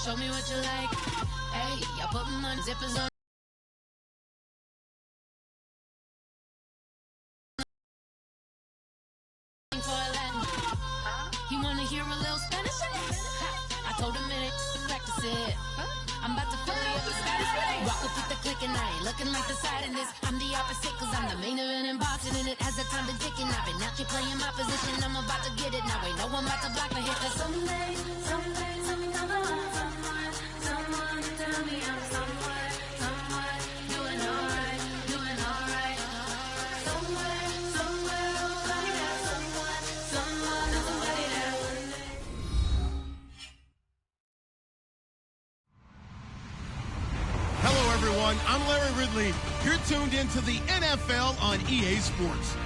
show me what you like. Hey, I put my zippers on. You wanna hear a little Spanish? I told him it to practice it. I'm about to fill you up with Spanish. Walk up with the click and I ain't looking like the side in this. I'm the opposite cause I'm the main event in boxing and it has the time been ticking. I've been out here playing my position. I'm about to get it now. Ain't no one about to block my hit. Cause someday, someone tell me I'm somewhere, doing alright. Somewhere, somebody that somebody that one day. Hello, everyone. I'm Larry Ridley. You're tuned into the NFL on EA Sports.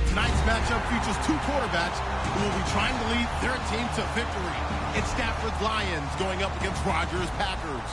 Tonight's matchup features two quarterbacks who will be trying to lead their team to victory. It's Stafford's Lions going up against Rodgers' Packers.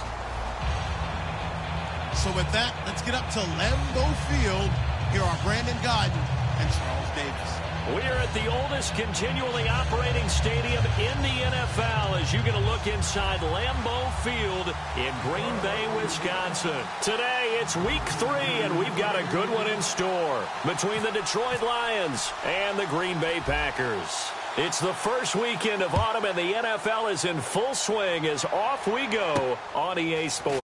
So with that, let's get up to Lambeau Field. Here are Brandon Gaudin and Charles Davis. We're at the oldest continually operating stadium in the NFL as you get a look inside Lambeau Field in Green Bay, Wisconsin. Today, it's week 3, and we've got a good one in store between the Detroit Lions and the Green Bay Packers. It's the first weekend of autumn, and the NFL is in full swing as off we go on EA Sports.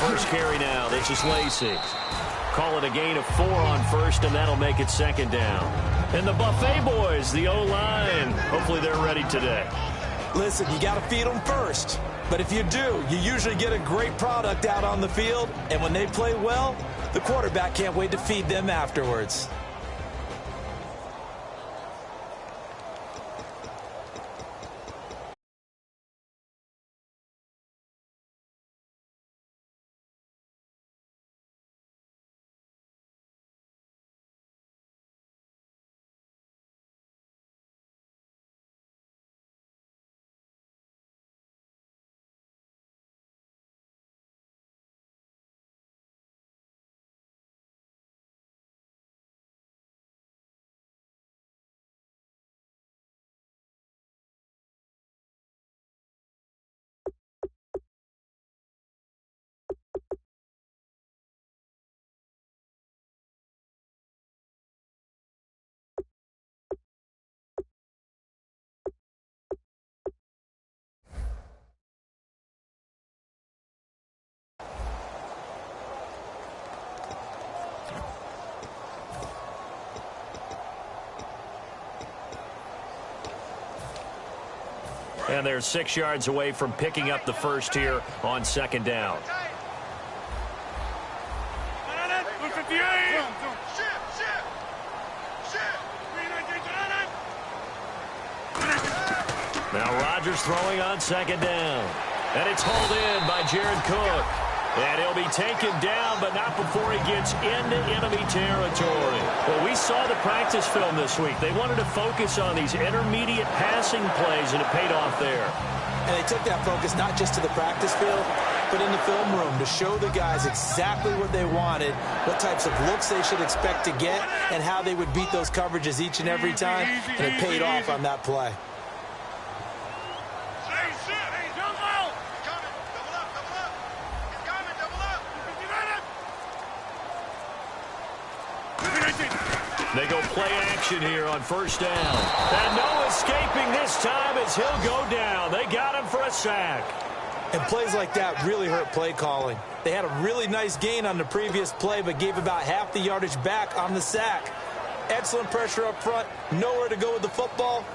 First carry now. This is Lacy. Call it a gain of 4 on first, and that'll make it second down. And the Buffet boys, the O-line, hopefully they're ready today. Listen, you got to feed them first. But if you do, you usually get a great product out on the field. And when they play well, the quarterback can't wait to feed them afterwards. And they're 6 yards away from picking up the first here on second down. Now Rodgers throwing on second down. And it's hauled in by Jared Cook. And he'll be taken down, but not before he gets into enemy territory. Well, we saw the practice film this week. They wanted to focus on these intermediate passing plays, and it paid off there. And they took that focus not just to the practice field, but in the film room to show the guys exactly what they wanted, what types of looks they should expect to get, and how they would beat those coverages each and every time. And it paid off on that play. They go play action here on first down. And no escaping this time as he'll go down. They got him for a sack. And plays like that really hurt play calling. They had a really nice gain on the previous play, but gave about half the yardage back on the sack. Excellent pressure up front. Nowhere to go with the football.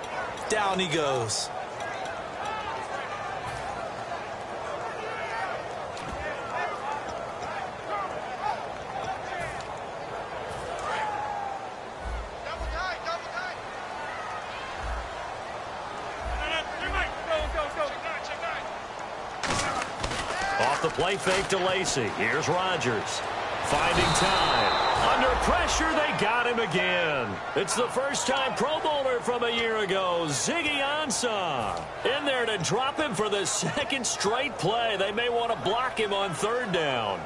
Down he goes. Off the play fake to Lacy. Here's Rodgers. Finding time. Under pressure, they got him again. It's the first-time Pro Bowler from a year ago, Ziggy Ansah. In there to drop him for the second straight play. They may want to block him on third down.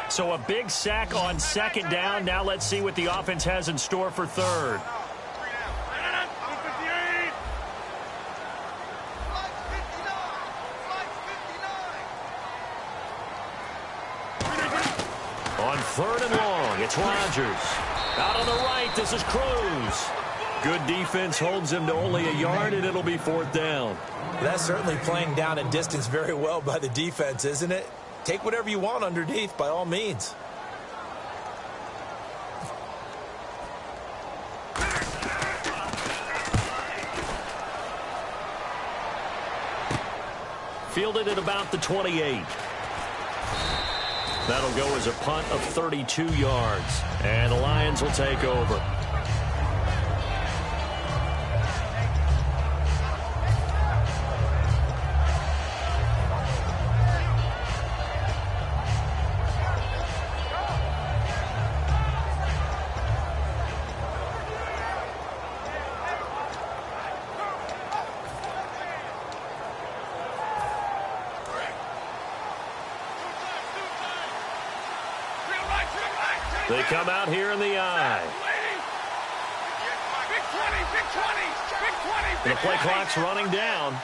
So a big sack on second down. Now let's see what the offense has in store for third. On third and long, it's Rodgers. Out on the right, this is Cruz. Good defense holds him to only a yard, and it'll be fourth down. That's certainly playing down and distance very well by the defense, isn't it? Take whatever you want underneath, by all means. Fielded at about the 28. That'll go as a punt of 32 yards. And the Lions will take over. They come out here in the eye. And the play clock's running down.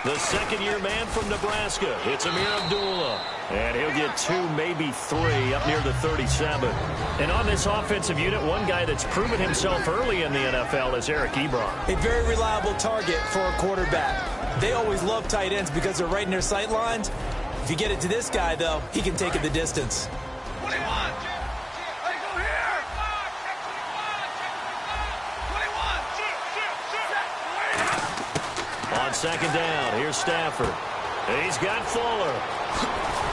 The second-year man from Nebraska. It's Amir Abdullah. And he'll get 2, maybe 3 up near the 37. And on this offensive unit, one guy that's proven himself early in the NFL is Eric Ebron. A very reliable target for a quarterback. They always love tight ends because they're right in their sight lines. If you get it to this guy, though, he can take it the distance. On second down, here's Stafford. He's got Fuller.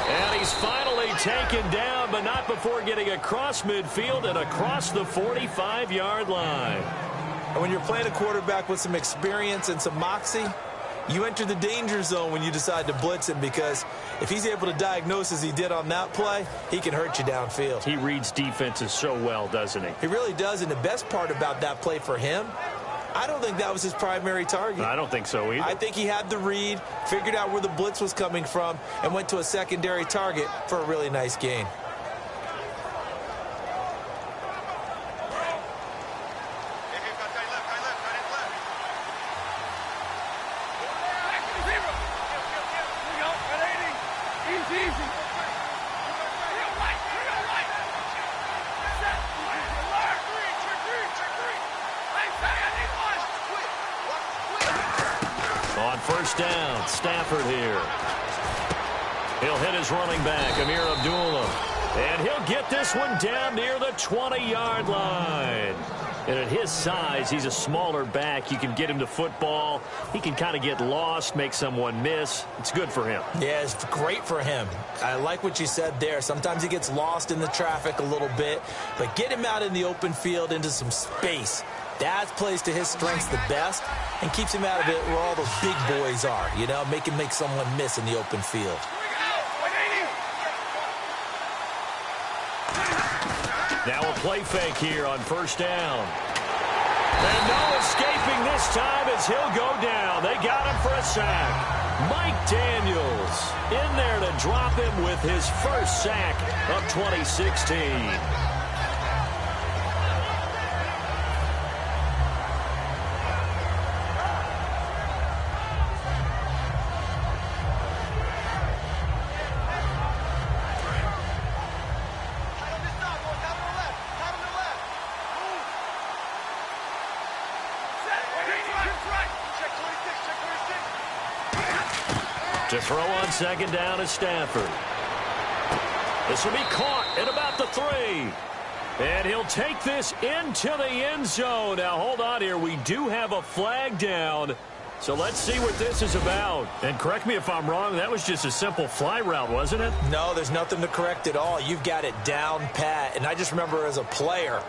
And he's finally taken down, but not before getting across midfield and across the 45-yard line. And when you're playing a quarterback with some experience and some moxie, you enter the danger zone when you decide to blitz him, because if he's able to diagnose as he did on that play, he can hurt you downfield. He reads defenses so well, doesn't he? He really does, and the best part about that play for him, I don't think that was his primary target. I don't think so either. I think he had the read, figured out where the blitz was coming from, and went to a secondary target for a really nice gain. On first down, Stafford here. He'll hit his running back, Amir Abdullah. And he'll get this one down near the 20-yard line. And at his size, he's a smaller back. You can get him to football. He can kind of get lost, make someone miss. It's good for him. Yeah, it's great for him. I like what you said there. Sometimes he gets lost in the traffic a little bit. But get him out in the open field into some space. That plays to his strengths the best and keeps him out of it where all those big boys are, you know, make someone miss in the open field. Now a play fake here on first down. And no escaping this time as he'll go down. They got him for a sack. Mike Daniels in there to drop him with his first sack of 2016. To throw on second down is Stafford. This will be caught at about the 3. And he'll take this into the end zone. Now, hold on here. We do have a flag down. So let's see what this is about. And correct me if I'm wrong, that was just a simple fly route, wasn't it? No, there's nothing to correct at all. You've got it down pat. And I just remember as a player,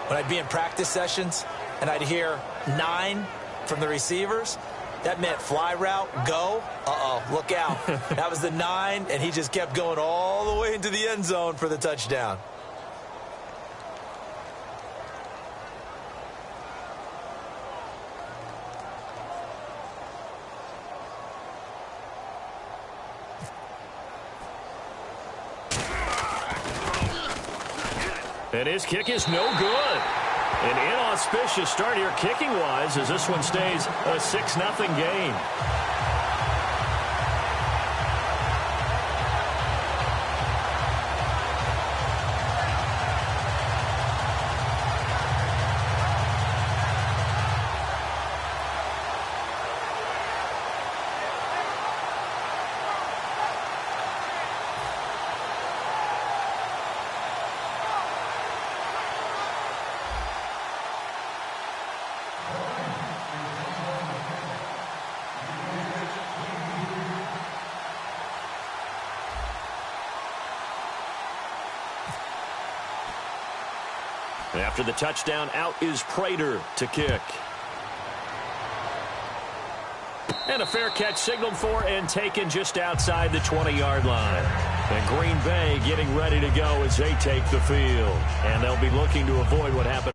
when I'd be in practice sessions and I'd hear 9 from the receivers, that meant fly route, go. Uh-oh, look out. That was the 9, and he just kept going all the way into the end zone for the touchdown. And his kick is no good. An inauspicious start here kicking-wise as this one stays a 6-0 game. After the touchdown, out is Prater to kick. And a fair catch signaled for and taken just outside the 20-yard line. And Green Bay getting ready to go as they take the field. And they'll be looking to avoid what happened.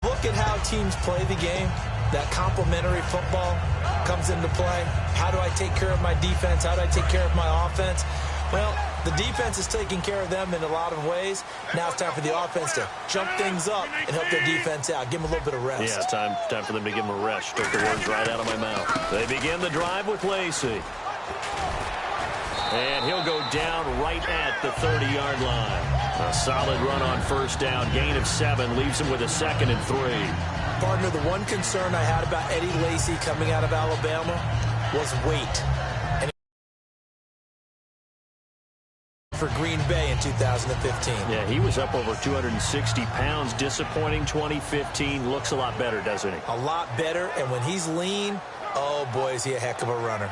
Look at how teams play the game. That complementary football comes into play. How do I take care of my defense? How do I take care of my offense? Well, the defense is taking care of them in a lot of ways. Now it's time for the offense to jump things up and help their defense out. Give them a little bit of rest. Yeah, time for them to give them a rest. Took the words right out of my mouth. They begin the drive with Lacy. And he'll go down right at the 30-yard line. A solid run on first down. Gain of 7 leaves him with a 2nd and 3. Partner, the one concern I had about Eddie Lacy coming out of Alabama was weight. And for Green Bay in 2015. Yeah, he was up over 260 pounds. Disappointing 2015. Looks a lot better, doesn't he? A lot better. And when he's lean, oh, boy, is he a heck of a runner.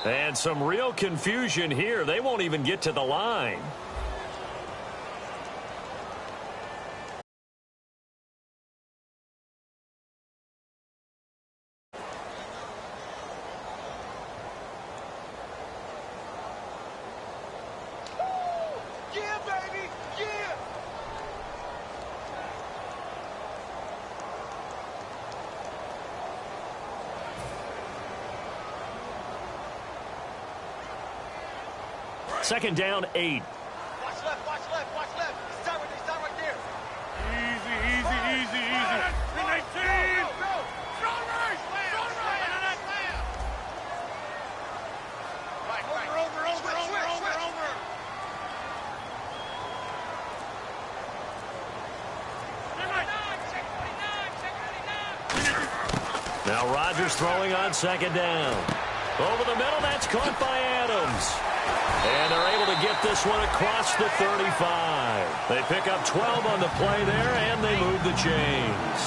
And some real confusion here. They won't even get to the line. Yeah, baby! Yeah! Second down, 8. Watch left, watch left, watch left. Start right there. Easy, easy, easy, easy. Go, go. Strong right. Right. Over. Now Rodgers throwing on second down. Over the middle, that's caught by Adams. And they're able to get this one across the 35. They pick up 12 on the play there, and they move the chains.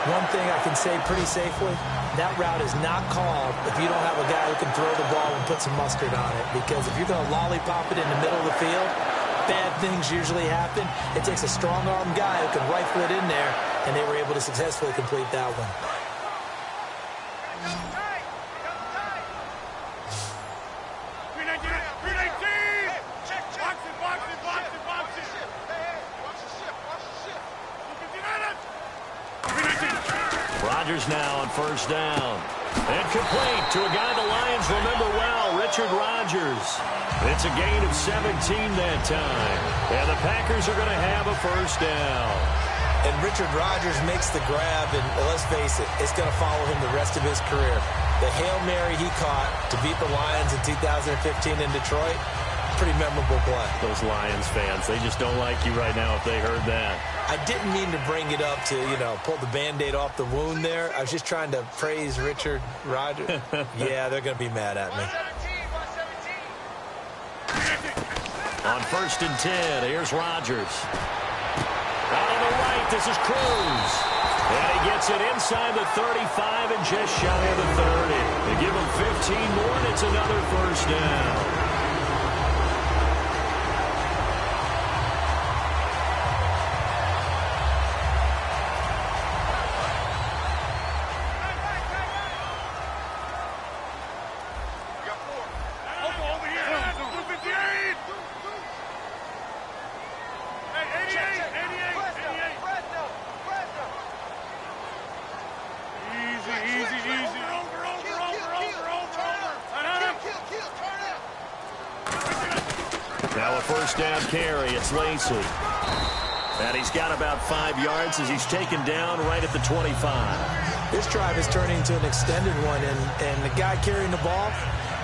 One thing I can say pretty safely, that route is not called if you don't have a guy who can throw the ball and put some mustard on it. Because if you're going to lollipop it in the middle of the field, bad things usually happen. It takes a strong-arm guy who can rifle it in there, and they were able to successfully complete that one. Rodgers now on first down. And complete to a guy the Lions remember well, Richard Rodgers. It's a gain of 17 that time. And the Packers are going to have a first down. And Richard Rodgers makes the grab, and let's face it, it's going to follow him the rest of his career. The Hail Mary he caught to beat the Lions in 2015 in Detroit, pretty memorable play. Those Lions fans, they just don't like you right now if they heard that. I didn't mean to bring it up to, pull the Band-Aid off the wound there. I was just trying to praise Richard Rodgers. Yeah, they're going to be mad at me. On 1st and 10, here's Rodgers. Out on the right, this is Cruz. And he gets it inside the 35 and just shy of the 30. They give him 15 more, and it's another first down. Now a first down carry. It's Lacy. And he's got about 5 yards as he's taken down right at the 25. This drive is turning into an extended one, and the guy carrying the ball,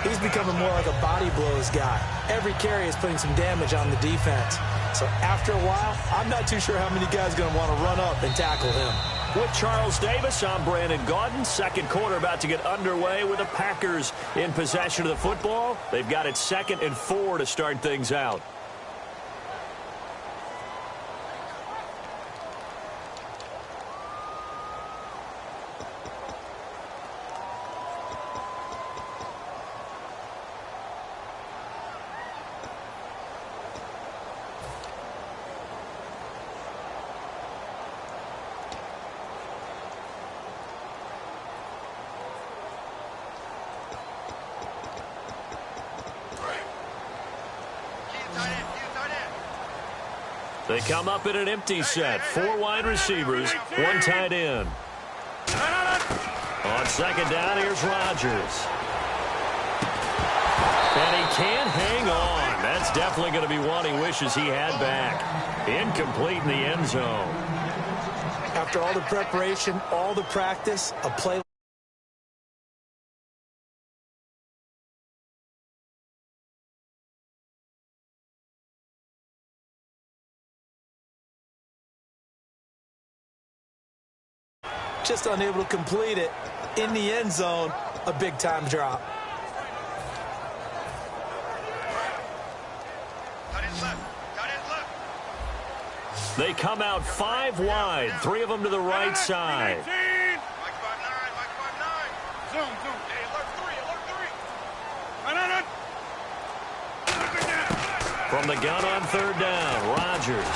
he's becoming more like a body blows guy. Every carry is putting some damage on the defense. So after a while, I'm not too sure how many guys are going to want to run up and tackle him. With Charles Davis, I'm Brandon Gaudin. Second quarter about to get underway with the Packers in possession of the football. They've got it 2nd and 4 to start things out. They come up in an empty set. 4 wide receivers, 1 tight end. On 2nd down, here's Rodgers. And he can't hang on. That's definitely going to be one he wishes he had back. Incomplete in the end zone. After all the preparation, all the practice, a play just unable to complete it in the end zone. A big-time drop. They come out 5 wide, 3 of them to the right side. From the gun on 3rd down, Rodgers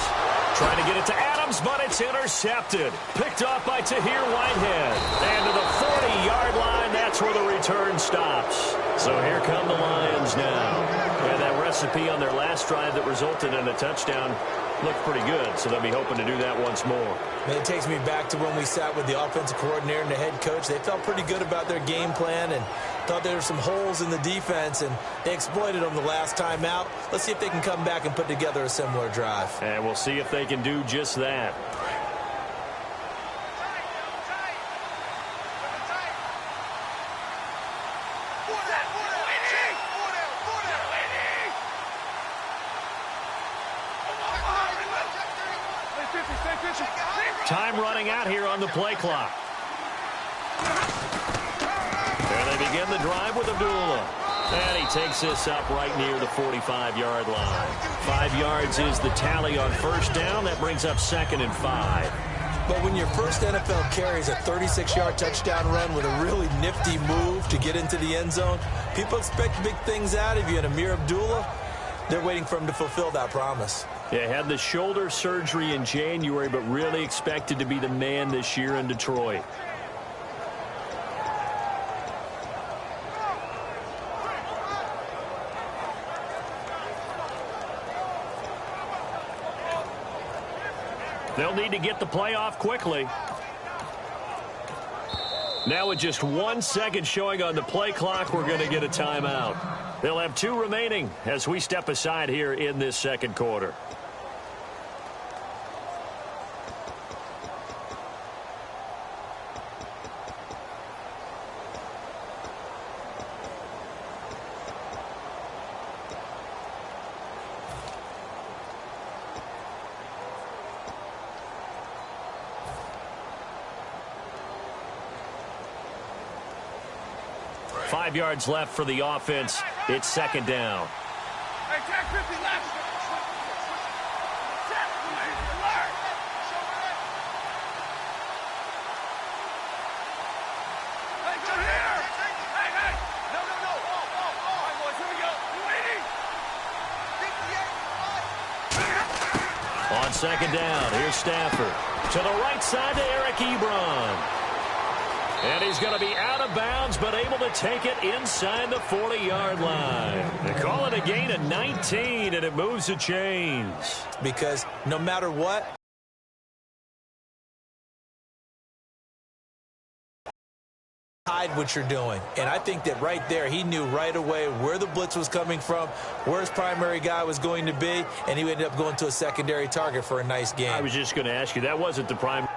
trying to get it to Adams, but it's intercepted. Picked off by Tahir Whitehead. And to the 40-yard line, that's where the return stops. So here come the Lions now. And that recipe on their last drive that resulted in a touchdown looked pretty good, so they'll be hoping to do that once more. Man, it takes me back to when we sat with the offensive coordinator and the head coach. They felt pretty good about their game plan and thought there were some holes in the defense, and they exploited them the last time out. Let's see if they can come back and put together a similar drive. And we'll see if they can do just that. Time running out here on the play clock. There they begin the drive with Abdullah. And he takes this up right near the 45-yard line. 5 yards is the tally on 1st down. That brings up 2nd and 5. But when your first NFL carry is a 36-yard touchdown run with a really nifty move to get into the end zone, people expect big things out of you. And Amir Abdullah, they're waiting for him to fulfill that promise. Yeah, had the shoulder surgery in January, but really expected to be the man this year in Detroit. They'll need to get the play off quickly. Now with just 1 second showing on the play clock, we're going to get a timeout. They'll have 2 remaining as we step aside here in this second quarter. Five yards left for the offense. It's second down. Hey, Jack Griffey, left. Hey, go here. Hey. No. All right, boys, here we go. You waiting? On second down, here's Stafford. To the right side to Eric Ebron. And he's going to be out of bounds, but able to take it inside the 40-yard line. They call it a gain of 19, and it moves the chains. Because no matter what, hide what you're doing. And I think that right there, he knew right away where the blitz was coming from, where his primary guy was going to be, and he ended up going to a secondary target for a nice game. I was just going to ask you, that wasn't the prime.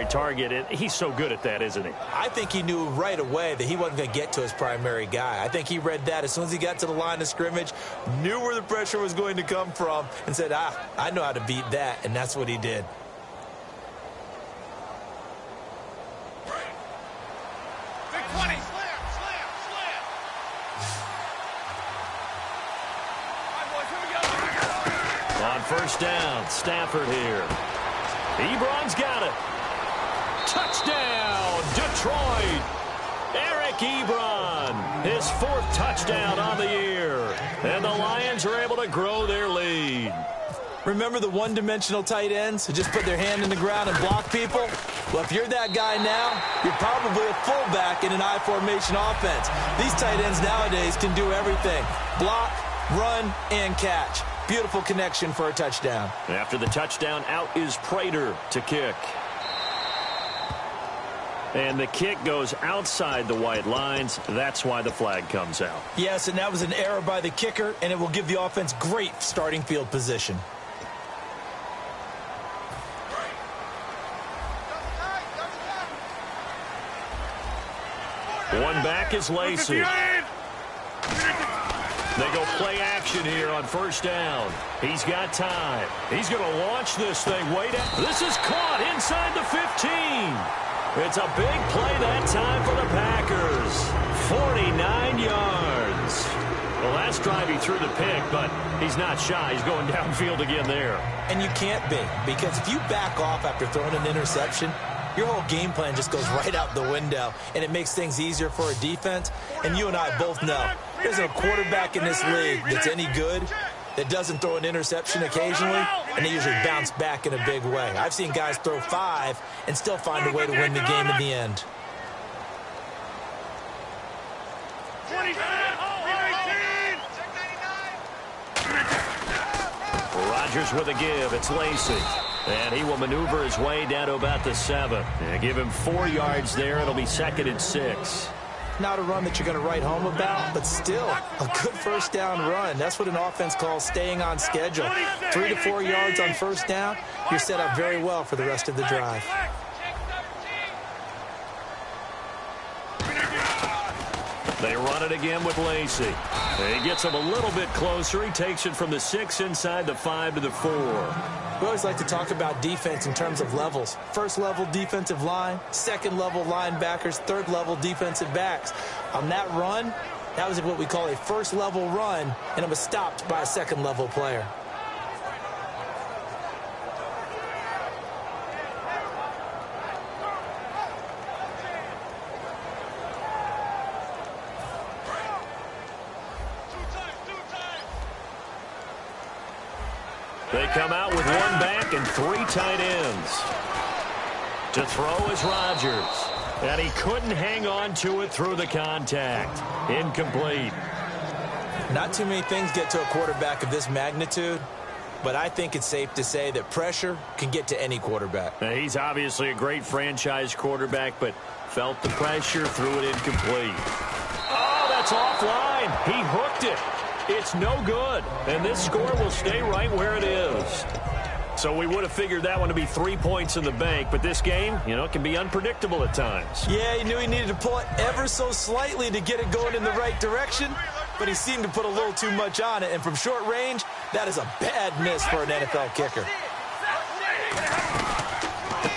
Target, and he's so good at that, isn't he? I think he knew right away that he wasn't going to get to his primary guy. I think he read that as soon as he got to the line of scrimmage, knew where the pressure was going to come from, and said, I know how to beat that, and that's what he did. Big 20. Slam. All right, boys, here we go. On first down, Stafford here. Ebron's got it. Touchdown, Detroit. Eric Ebron, his 4th touchdown on the year. And the Lions are able to grow their lead. Remember the one-dimensional tight ends who just put their hand in the ground and block people? Well, if you're that guy now, you're probably a fullback in an I-formation offense. These tight ends nowadays can do everything. Block, run, and catch. Beautiful connection for a touchdown. After the touchdown, out is Prater to kick. And the kick goes outside the white lines. That's why the flag comes out. Yes, and that was an error by the kicker, and it will give the offense great starting field position. One back is Lacy. They go play action here on first down. He's got time. He's going to launch this thing way down. This is caught inside the 15. It's a big play that time for the Packers. 49 yards. Well, last drive he threw the pick, but he's not shy. He's going downfield again there. And you can't be, because if you back off after throwing an interception, your whole game plan just goes right out the window, and it makes things easier for a defense. And you and I both know there's a quarterback in this league that's any good that doesn't throw an interception occasionally, and they usually bounce back in a big way. I've seen guys throw 5 and still find a way to win the game in the end. Rodgers with a give. It's Lacy. And he will maneuver his way down to about the 7. And give him 4 yards there. It'll be 2nd and 6. Not a run that you're going to write home about, but still a good first down run. That's what an offense calls staying on schedule. 3 to 4 yards on first down, you're set up very well for the rest of the drive. They run it again with Lacy. He gets him a little bit closer. He takes it from the 6 inside the 5 to the 4. We always like to talk about defense in terms of levels. First level defensive line, second level linebackers, third level defensive backs. On that run, that was what we call a first level run, and it was stopped by a second level player. They come out with 1 back and 3 tight ends. To throw is Rodgers. And he couldn't hang on to it through the contact. Incomplete. Not too many things get to a quarterback of this magnitude, but I think it's safe to say that pressure can get to any quarterback. Now, he's obviously a great franchise quarterback, but felt the pressure, threw it incomplete. Oh, that's offline. He hooked it. It's no good, and this score will stay right where it is. So we would have figured that one to be 3 points in the bank, but this game, can be unpredictable at times. Yeah, he knew he needed to pull it ever so slightly to get it going in the right direction, but he seemed to put a little too much on it, and from short range, that is a bad miss for an NFL kicker.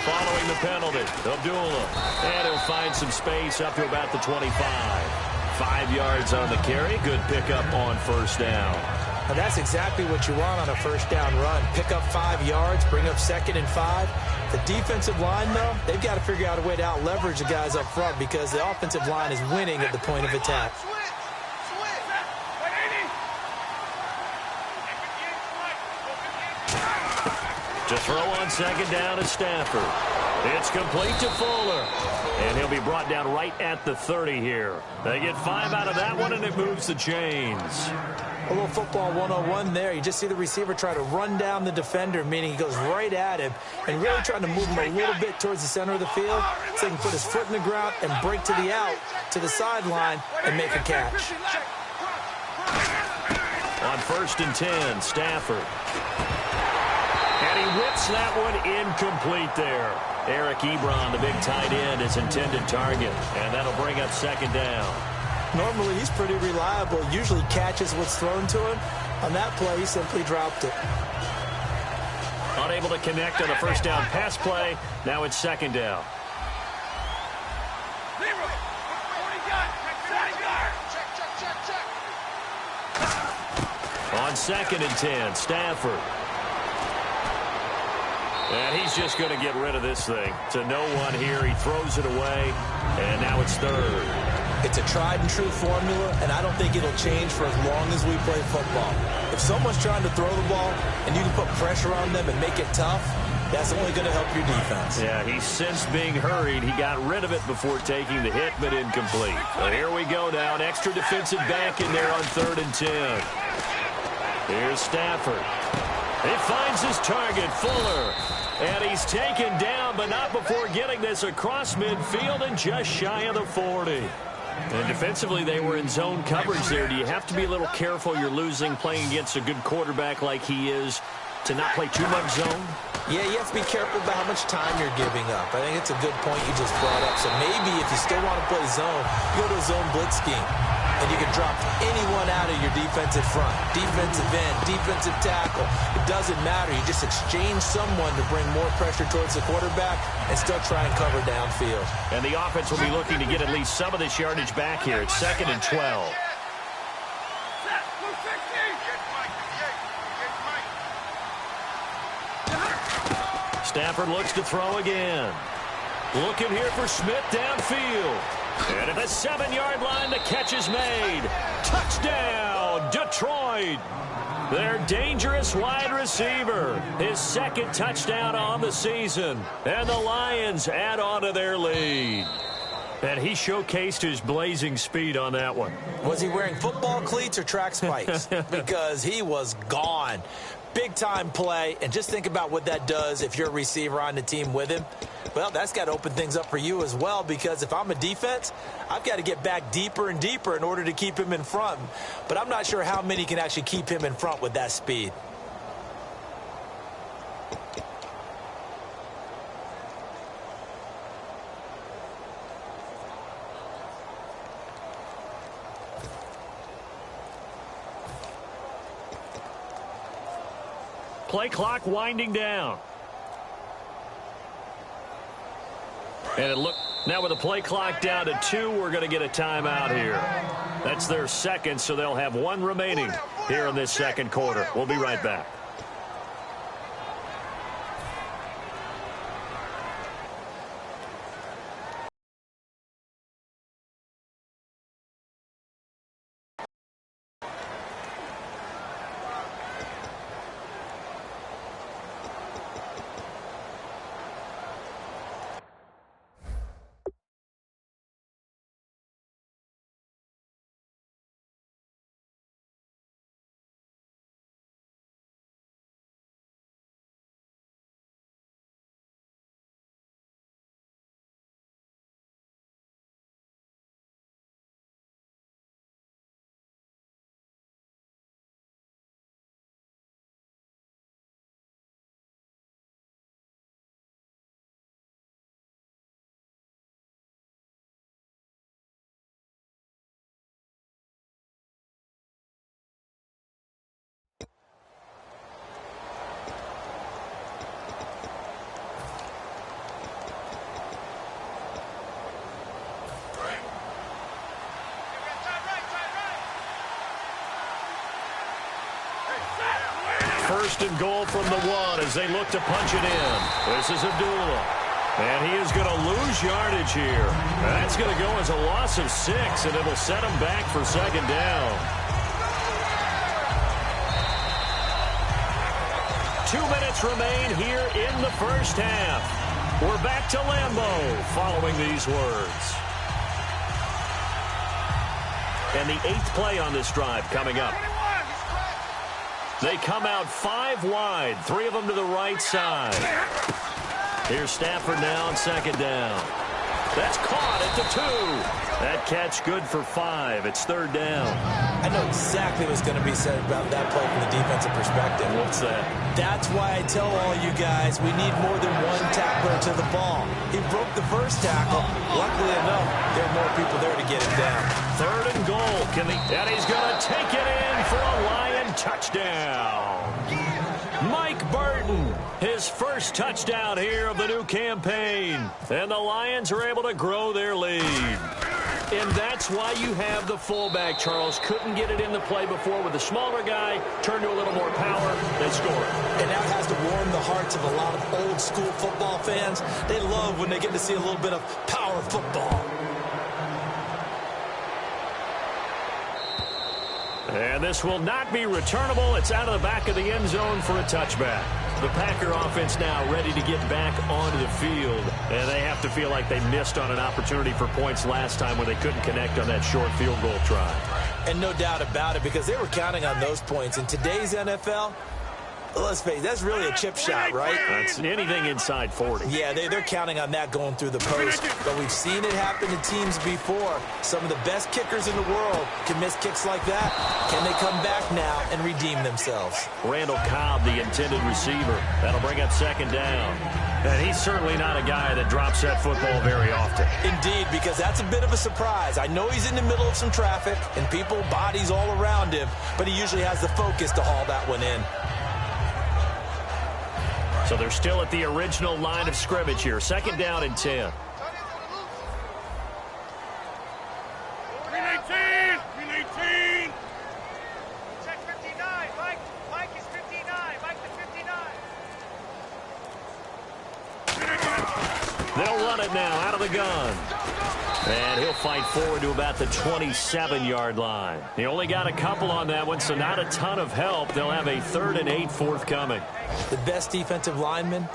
Following the penalty, Abdullah, and he'll find some space up to about the 25. 5 yards on the carry. Good pickup on first down. Now that's exactly what you want on a first down run. Pick up 5 yards, bring up 2nd and 5. The defensive line, though, they've got to figure out a way to out-leverage the guys up front because the offensive line is winning at the point of attack. To throw on 2nd down is Stafford. It's complete to Fuller. And he'll be brought down right at the 30 here. They get 5 out of that one, and it moves the chains. A little football 101 there. You just see the receiver try to run down the defender, meaning he goes right at him, and really trying to move him a little bit towards the center of the field so he can put his foot in the ground and break to the out, to the sideline, and make a catch. On 1st and 10, Stafford. And he whips that one incomplete there. Eric Ebron, the big tight end, his intended target. And that'll bring up 2nd down. Normally, he's pretty reliable. Usually catches what's thrown to him. On that play, he simply dropped it. Unable to connect on the first down pass play. Now it's 2nd down. On 2nd and 10, Stafford. And he's just going to get rid of this thing. To no one here. He throws it away. And now it's 3rd. It's a tried-and-true formula, and I don't think it'll change for as long as we play football. If someone's trying to throw the ball and you can put pressure on them and make it tough, that's only going to help your defense. Yeah, he's since being hurried. He got rid of it before taking the hit, but incomplete. But here we go now. An extra defensive back in there on 3rd and 10. Here's Stafford. He finds his target, Fuller. And he's taken down, but not before getting this across midfield and just shy of the 40. And defensively, they were in zone coverage there. Do you have to be a little careful you're losing playing against a good quarterback like he is to not play too much zone? Yeah, you have to be careful about how much time you're giving up. I think it's a good point you just brought up. So maybe if you still want to play zone, you go to a zone blitz scheme. And you can drop anyone out of your defensive front. Defensive end, defensive tackle. It doesn't matter. You just exchange someone to bring more pressure towards the quarterback and still try and cover downfield. And the offense will be looking to get at least some of this yardage back here. It's 2nd and 12. Stafford looks to throw again. Looking here for Smith downfield. And at the 7-yard line, the catch is made. Touchdown, Detroit. Their dangerous wide receiver. His 2nd touchdown on the season. And the Lions add on to their lead. And he showcased his blazing speed on that one. Was he wearing football cleats or track spikes? Because he was gone. Big-time play, and just think about what that does if you're a receiver on the team with him. Well, that's got to open things up for you as well, because if I'm a defense, I've got to get back deeper and deeper in order to keep him in front. But I'm not sure how many can actually keep him in front with that speed. Play clock winding down. And it looked now with the play clock down to 2, we're going to get a timeout here. That's their second, so they'll have 1 remaining here in this second quarter. We'll be right back. First and goal from the 1 as they look to punch it in. This is Abdullah. And he is going to lose yardage here. That's going to go as a loss of 6, and it'll set him back for second down. 2 minutes remain here in the first half. We're back to Lambeau following these words. And the 8th play on this drive coming up. They come out 5 wide, 3 of them to the right side. Here's Stafford now on second down. That's caught at the 2. That catch good for 5. It's third down. I know exactly what's going to be said about that play from the defensive perspective. What's that? That's why I tell all you guys we need more than 1 tackler to the ball. He broke the first tackle. Luckily enough, there are more people there to get him down. Third and goal. And he's going to take it in for a Lion touchdown. Mike Burton, his first touchdown here of the new campaign. And the Lions are able to grow their lead. And that's why you have the fullback, Charles. Couldn't get it in the play before with the smaller guy. Turned to a little more power. They score. And that has to warm the hearts of a lot of old school football fans. They love when they get to see a little bit of power football. And this will not be returnable. It's out of the back of the end zone for a touchback. The Packer offense now ready to get back onto the field. And they have to feel like they missed on an opportunity for points last time when they couldn't connect on that short field goal try. And no doubt about it, because they were counting on those points. In today's NFL, let's face it, that's really a chip shot, right? That's anything inside 40. Yeah, they're counting on that going through the post. But we've seen it happen to teams before. Some of the best kickers in the world can miss kicks like that. Can they come back now and redeem themselves? Randall Cobb, the intended receiver. That'll bring up second down. And he's certainly not a guy that drops that football very often. Indeed, because that's a bit of a surprise. I know he's in the middle of some traffic and people, bodies all around him, but he usually has the focus to haul that one in. So they're still at the original line of scrimmage here. Second down and 10. Green 18! Green 18! Check 59. Mike is 59. Mike is 59. They'll run it now out of the gun. And he'll fight forward to about the 27-yard line. He only got a couple on that one, so not a ton of help. They'll have a 3rd and 8 forthcoming. The best defensive linemen,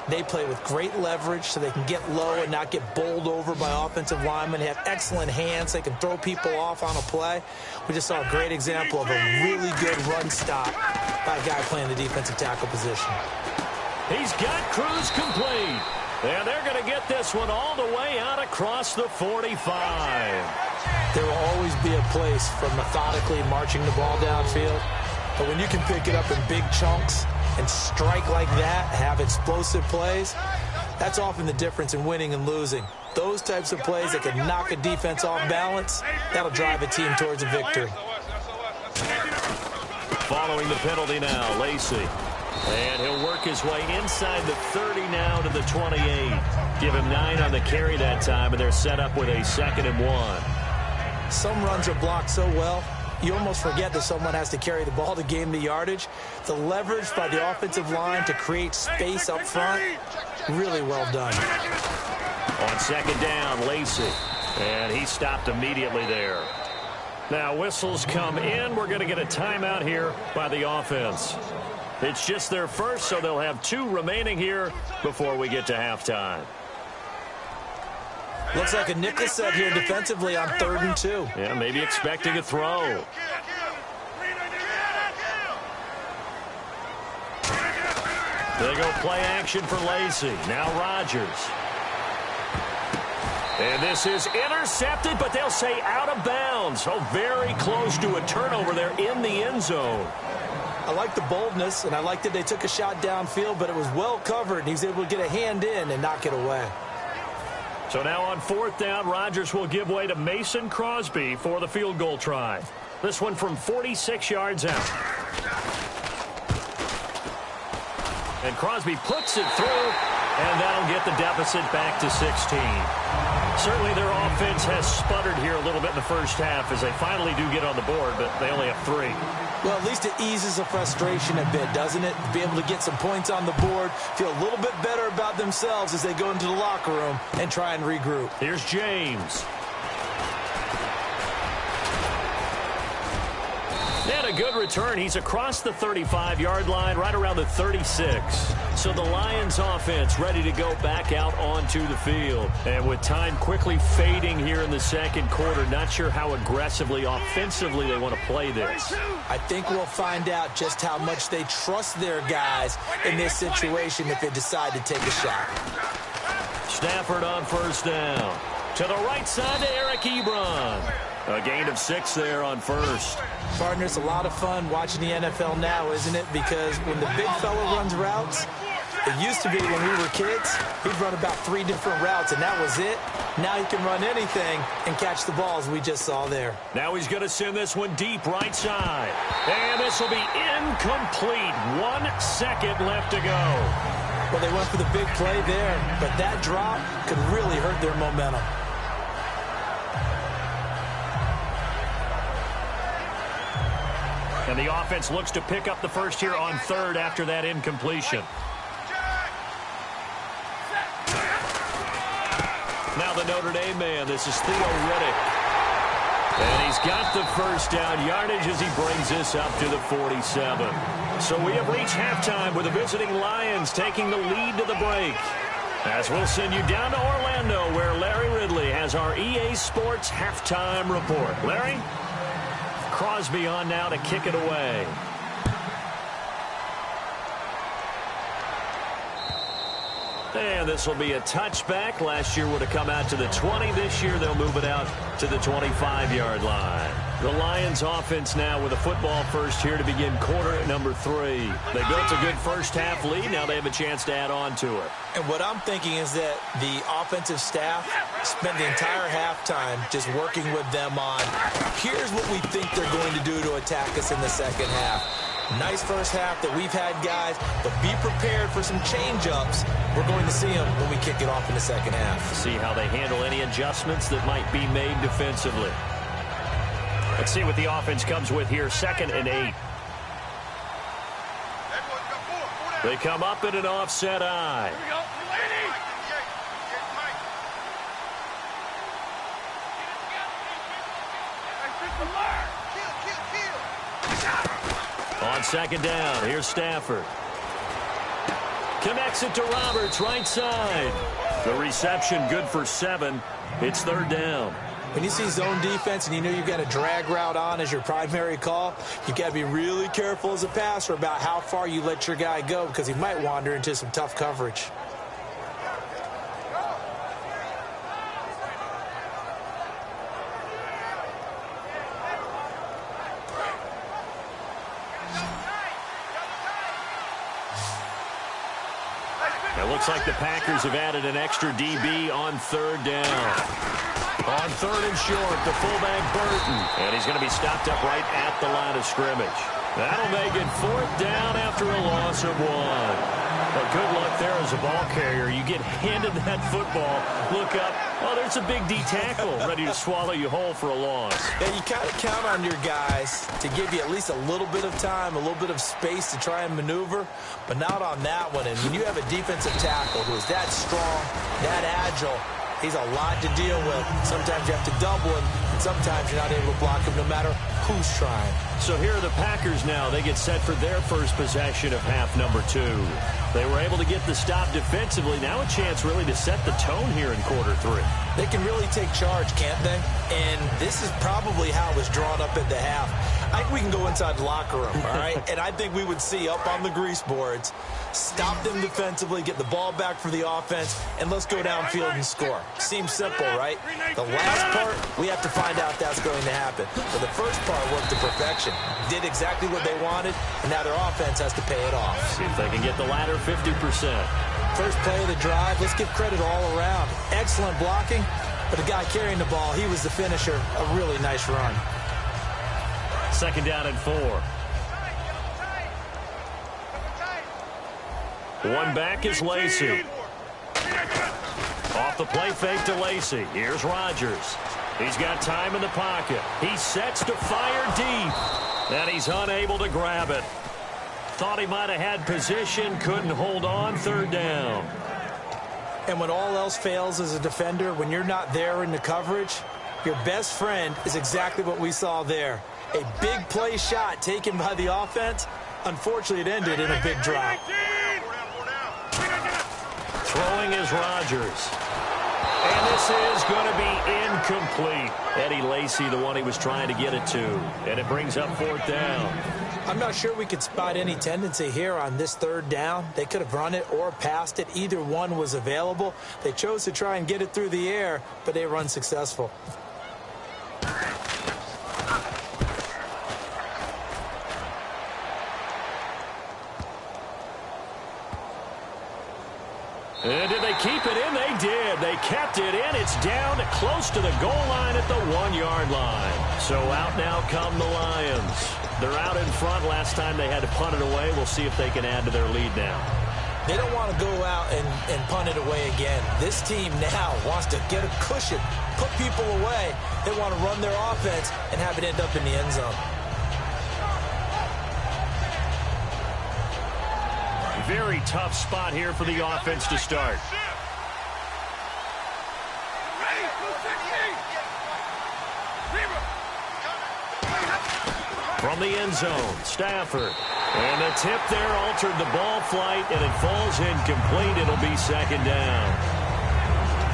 they play with great leverage so they can get low and not get bowled over by offensive linemen. They have excellent hands. They can throw people off on a play. We just saw a great example of a really good run stop by a guy playing the defensive tackle position. He's got Cruz complete. And they're going to get this one all the way out across the 45. There will always be a place for methodically marching the ball downfield. But when you can pick it up in big chunks and strike like that, have explosive plays, that's often the difference in winning and losing. Those types of plays that can knock a defense off balance, that'll drive a team towards a victory. Following the penalty now, Lacey. And he'll work his way inside the 30 now to the 28. Give him 9 on the carry that time, and they're set up with a 2nd and 1. Some runs are blocked so well, you almost forget that someone has to carry the ball to gain the yardage. The leverage by the offensive line to create space up front, really well done. On 2nd down, Lacy. And he stopped immediately there. Now whistles come in. We're going to get a timeout here by the offense. It's just their first, so they'll have 2 remaining here before we get to halftime. Looks like a nickel set here defensively on 3rd and 2. Yeah, maybe expecting a throw. They go play action for Lacy. Now Rodgers. And this is intercepted, but they'll say out of bounds. So very close to a turnover there in the end zone. I like the boldness, and I like that they took a shot downfield, but it was well covered, and he was able to get a hand in and knock it away. So now on 4th down, Rodgers will give way to Mason Crosby for the field goal try. This one from 46 yards out. And Crosby puts it through, and that'll get the deficit back to 16. Certainly their offense has sputtered here a little bit in the first half as they finally do get on the board, but they only have 3. Well, at least it eases the frustration a bit, doesn't it? To be able to get some points on the board, feel a little bit better about themselves as they go into the locker room and try and regroup. Here's James. And a good return. He's across the 35-yard line, right around the 36. So the Lions offense ready to go back out onto the field. And with time quickly fading here in the 2nd quarter, not sure how aggressively, offensively they want to play this. I think we'll find out just how much they trust their guys in this situation if they decide to take a shot. Stafford on 1st down. To the right side to Eric Ebron. A gain of 6 there on 1st. Partner, it's a lot of fun watching the NFL now, isn't it? Because when the big fella runs routes, it used to be when we were kids, he'd run about 3 different routes, and that was it. Now he can run anything and catch the balls we just saw there. Now he's going to send this one deep right side. And this will be incomplete. 1 second left to go. Well, they went for the big play there, but that drop could really hurt their momentum. And the offense looks to pick up the first here on 3rd after that incompletion. Now the Notre Dame man, this is Theo Riddick. And he's got the first down yardage as he brings this up to the 47. So we have reached halftime with the visiting Lions taking the lead to the break. As we'll send you down to Orlando where Larry Ridley has our EA Sports halftime report. Larry? Crosby on now to kick it away. And this will be a touchback. Last year would have come out to the 20. This year they'll move it out to the 25-yard line. The Lions offense now with a football first here to begin quarter at number 3. They built a good first half lead. Now they have a chance to add on to it. And what I'm thinking is that the offensive staff spent the entire halftime just working with them on, here's what we think they're going to do to attack us in the second half. Nice first half that we've had, guys, but be prepared for some change-ups. We're going to see them when we kick it off in the second half. See how they handle any adjustments that might be made defensively. Let's see what the offense comes with here, 2nd and 8. They come up in an offset eye. On 2nd down, here's Stafford. Connects it to Roberts, right side. The reception good for 7. It's 3rd down. When you see zone defense and you know you've got a drag route on as your primary call, you've got to be really careful as a passer about how far you let your guy go because he might wander into some tough coverage. It looks like the Packers have added an extra DB on 3rd down. On 3rd and short, the fullback Burton. And he's going to be stopped up right at the line of scrimmage. That'll make it 4th down after a loss of 1. Well, good luck there as a ball carrier. You get handed that football, look up, oh, there's a big D tackle ready to swallow you whole for a loss. Yeah, you kind of count on your guys to give you at least a little bit of time, a little bit of space to try and maneuver, but not on that one. And when you have a defensive tackle who is that strong, that agile, he's a lot to deal with. Sometimes you have to double him, and sometimes you're not able to block him no matter who's trying. So here are the Packers now. They get set for their first possession of half number 2. They were able to get the stop defensively. Now a chance really to set the tone here in quarter 3. They can really take charge, can't they? And this is probably how it was drawn up at the half. I think we can go inside the locker room, all right? And I think we would see up on the grease boards, stop them defensively, get the ball back for the offense, and let's go downfield and score. Seems simple, right? The last part, we have to find out that's going to happen. But the first part worked to perfection. Did exactly what they wanted, and now their offense has to pay it off. See if they can get the latter 50%. First play of the drive, let's give credit all around. Excellent blocking, but the guy carrying the ball, he was the finisher. A really nice run. 2nd down and 4. One back is Lacy. Off the play fake to Lacy. Here's Rodgers. He's got time in the pocket. He sets to fire deep, and he's unable to grab it. Thought he might have had position, couldn't hold on. 3rd down. And when all else fails as a defender, when you're not there in the coverage, your best friend is exactly what we saw there. A big play shot taken by the offense. Unfortunately, it ended in a big drop. Throwing is Rodgers. And this is going to be incomplete. Eddie Lacy, the one he was trying to get it to. And it brings up 4th down. I'm not sure we could spot any tendency here on this 3rd down. They could have run it or passed it. Either one was available. They chose to try and get it through the air, but they were unsuccessful. And did they keep it in? They did. They kept it in. It's down close to the goal line at the 1-yard line. So out now come the Lions. They're out in front. Last time they had to punt it away. We'll see if they can add to their lead now. They don't want to go out and punt it away again. This team now wants to get a cushion, put people away. They want to run their offense and have it end up in the end zone. Very tough spot here for the offense to start. From the end zone, Stafford. And the tip there altered the ball flight, and it falls incomplete. It'll be 2nd down.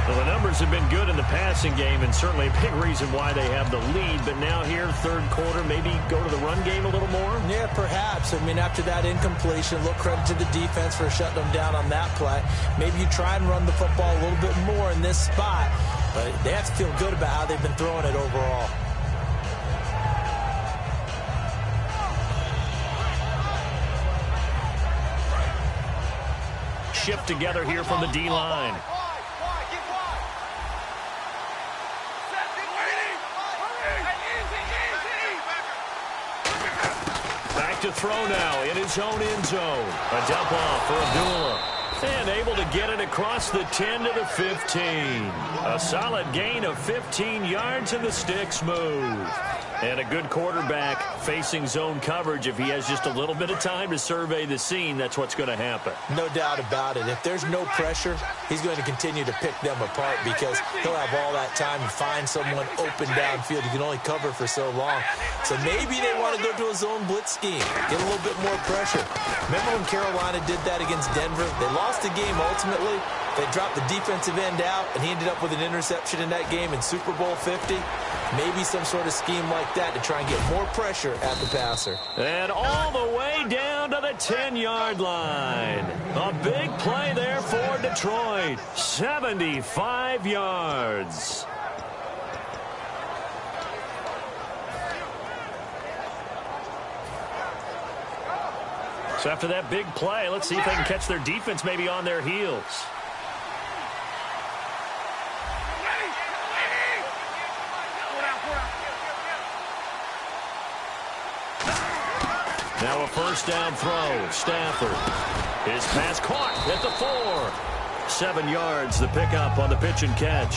Well, the numbers have been good in the passing game, and certainly a big reason why they have the lead. But now here, 3rd quarter, maybe go to the run game a little more? Yeah, perhaps. I mean, after that incompletion, a little credit to the defense for shutting them down on that play. Maybe you try and run the football a little bit more in this spot, but they have to feel good about how they've been throwing it overall. Shift together here from the D-line. Back to throw now in his own end zone. A dump off for Abdullah. And able to get it across the 10 to the 15. A solid gain of 15 yards, and the sticks move. And a good quarterback facing zone coverage. If he has just a little bit of time to survey the scene, that's what's going to happen. No doubt about it. If there's no pressure, he's going to continue to pick them apart because he'll have all that time to find someone open downfield. He can only cover for so long. So maybe they want to go to a zone blitz scheme, get a little bit more pressure. Remember when Carolina did that against Denver? They lost the game ultimately. They dropped the defensive end out, and he ended up with an interception in that game in Super Bowl 50. Maybe some sort of scheme like that to try and get more pressure at the passer. And all the way down to the 10-yard line. A big play there for Detroit. 75 yards. So after that big play, let's see if they can catch their defense maybe on their heels. Now a first down throw. Stafford. His pass caught at the 4. 7 yards, the pickup on the pitch and catch.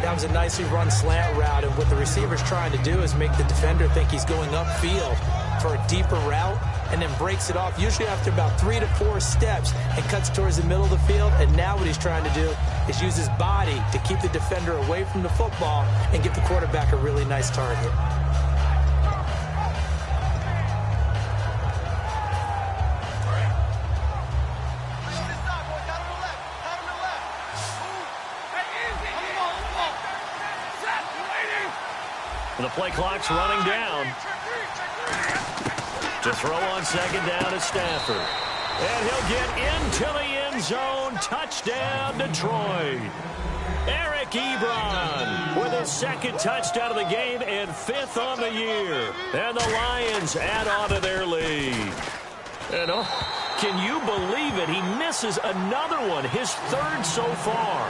That was a nicely run slant route, and what the receiver's trying to do is make the defender think he's going upfield for a deeper route, and then breaks it off, usually after about 3 to 4 steps, and cuts towards the middle of the field. And now what he's trying to do is use his body to keep the defender away from the football and give the quarterback a really nice target. The play clock's running down. To throw on second down is Stafford. And he'll get into the end zone. Touchdown, Detroit. Eric Ebron with his second touchdown of the game and 5th on the year. And the Lions add on to their lead. And can you believe it? He misses another one, his 3rd so far.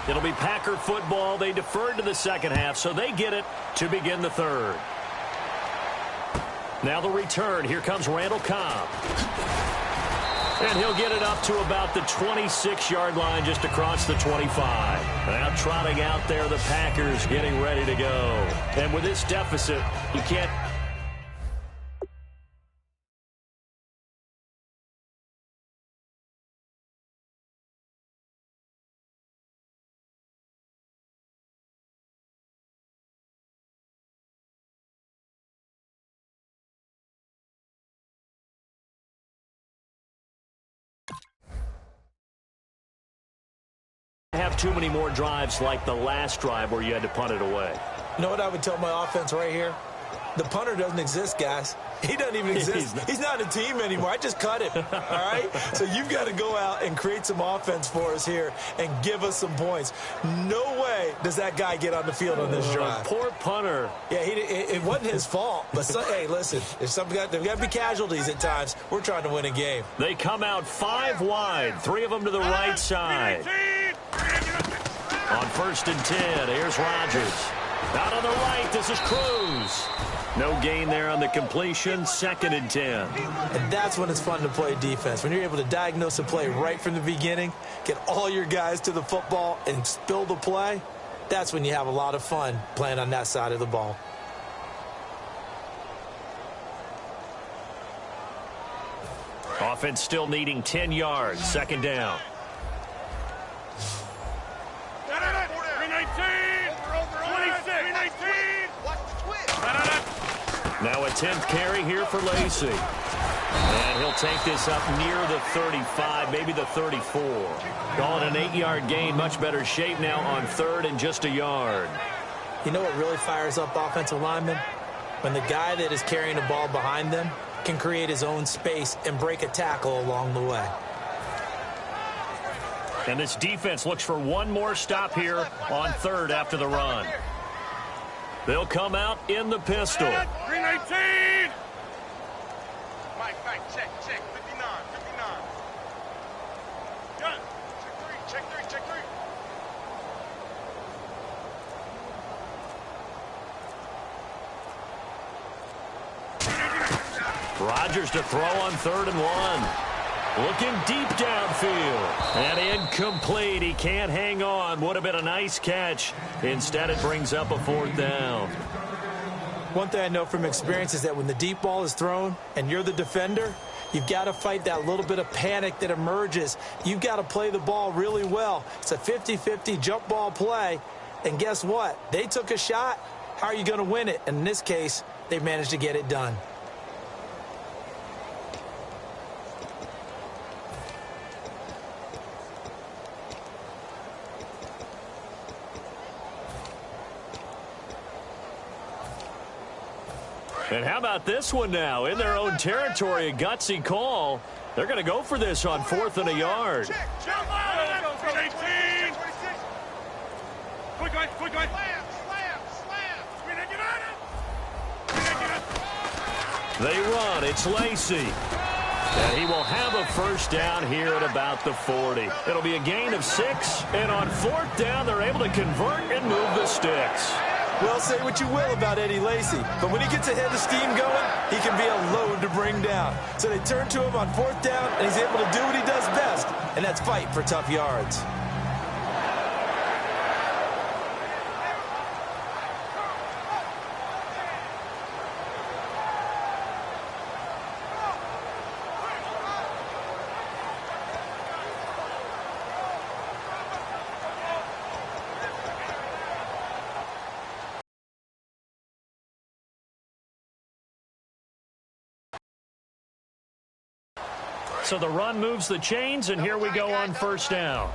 It'll be Packer football. They deferred to the second half, so they get it to begin the 3rd. Now the return. Here comes Randall Cobb. And he'll get it up to about the 26-yard line, just across the 25. Now trotting out there, the Packers getting ready to go. And with this deficit, you can't... have too many more drives like the last drive where you had to punt it away. You know what I would tell my offense right here? The punter doesn't exist, guys. He doesn't even exist. He's not a team anymore. I just cut him, all right? So you've got to go out and create some offense for us here and give us some points. No way does that guy get on the field on this drive. Poor punter. Yeah, it wasn't his fault. But, hey, listen, there's got to be casualties at times. We're trying to win a game. They come out 5 wide, 3 of them to the right side. On 1st and 10, here's Rodgers. Out on the right, this is Cruz. No gain there on the completion, 2nd and 10. And that's when it's fun to play defense. When you're able to diagnose a play right from the beginning, get all your guys to the football and spill the play, that's when you have a lot of fun playing on that side of the ball. Offense still needing 10 yards, 2nd down. Now a 10th carry here for Lacy. And he'll take this up near the 35, maybe the 34. Calling an 8-yard gain, much better shape now on 3rd and just a yard. You know what really fires up offensive linemen? When the guy that is carrying the ball behind them can create his own space and break a tackle along the way. And this defense looks for one more stop here on 3rd after the run. They'll come out in the pistol. 319. Mike, check, 59. Done. Check three. Rodgers to throw on 3rd and 1. Looking deep downfield. And incomplete. He can't hang on. Would have been a nice catch. Instead, it brings up a 4th down. One thing I know from experience is that when the deep ball is thrown and you're the defender, you've got to fight that little bit of panic that emerges. You've got to play the ball really well. It's a 50-50 jump ball play. And guess what? They took a shot. How are you going to win it? And in this case, they managed to get it done. And how about this one now? In their own territory, a gutsy call. They're going to go for this on 4th and a yard. They run. It's Lacy. And he will have a first down here at about the 40. It'll be a gain of 6. And on 4th down, they're able to convert and move the sticks. Well, say what you will about Eddie Lacy, but when he gets a head of steam going, he can be a load to bring down. So they turn to him on 4th down, and he's able to do what he does best, and that's fight for tough yards. So the run moves the chains, and here we go on 1st down.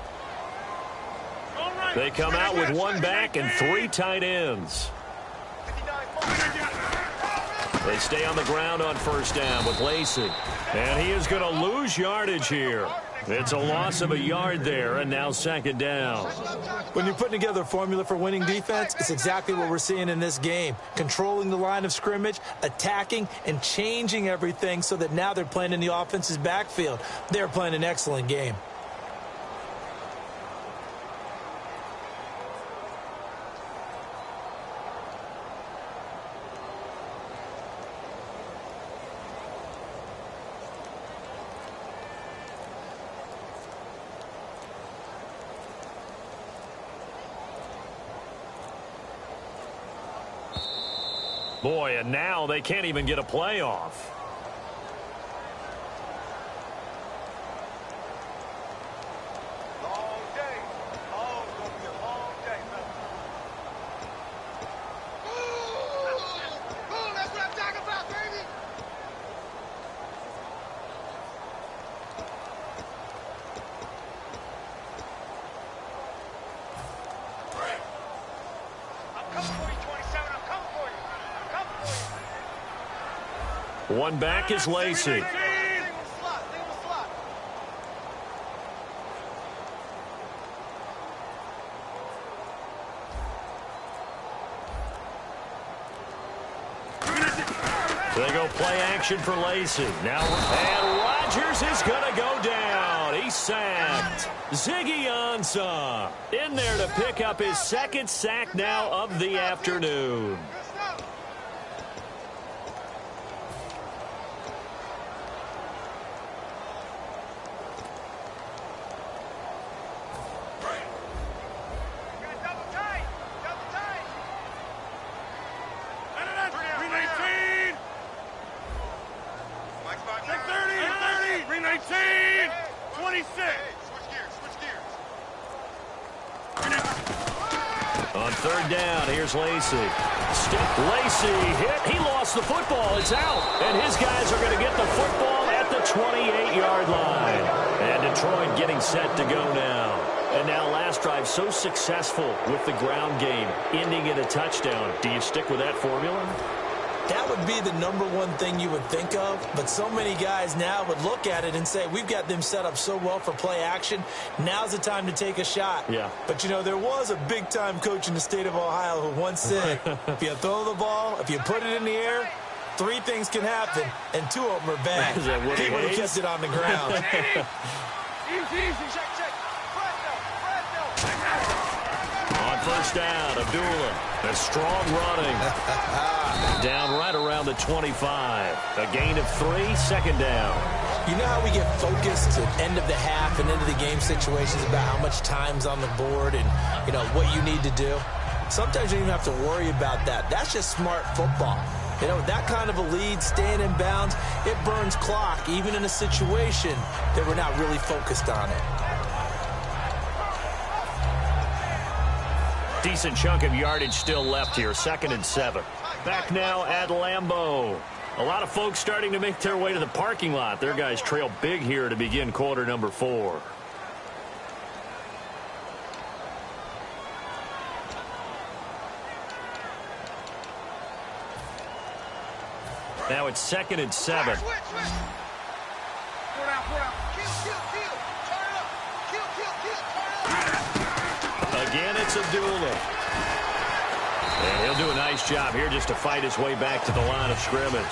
They come out with 1 back and 3 tight ends. They stay on the ground on 1st down with Lacy. And he is going to lose yardage here. It's a loss of a yard there, and now 2nd down. When you're putting together a formula for winning defense, it's exactly what we're seeing in this game. Controlling the line of scrimmage, attacking, and changing everything so that now they're playing in the offense's backfield. They're playing an excellent game. Boy, and now they can't even get a playoff. Long day. Oh, it's going to be a long day, Boom, that's what I'm talking about, baby. I'm coming for you, 27. I'm coming for you. 1 back is Lacy. They go play action for Lacy. Now, and Rodgers is going to go down. He's sacked. Ziggy Ansah in there to pick up his 2nd sack now of the afternoon. On 3rd down, here's Lacy. Lacy hit. He lost the football. It's out. And his guys are going to get the football at the 28-yard line. And Detroit getting set to go now. And now last drive so successful with the ground game, ending in a touchdown. Do you stick with that formula? That would be the #1 thing you would think of, but so many guys now would look at it and say, we've got them set up so well for play action, now's the time to take a shot. Yeah. But, you know, there was a big-time coach in the state of Ohio who once said, if you throw the ball, if you put it in the air, 3 things can happen, and 2 of them are bad. He would have kept it on the ground. Easy. Check. On 1st down, Abdullah. A strong running. Down right around the 25. A gain of 3, 2nd down. You know how we get focused at end of the half and end of the game situations about how much time's on the board and, you know, what you need to do? Sometimes you don't even have to worry about that. That's just smart football. You know, that kind of a lead, staying in bounds, it burns clock, even in a situation that we're not really focused on it. Decent chunk of yardage still left here. 2nd and 7. Back now at Lambeau. A lot of folks starting to make their way to the parking lot. Their guys trail big here to begin quarter number 4. Now it's 2nd and 7. Again, it's Abdullah. And he'll do a nice job here just to fight his way back to the line of scrimmage.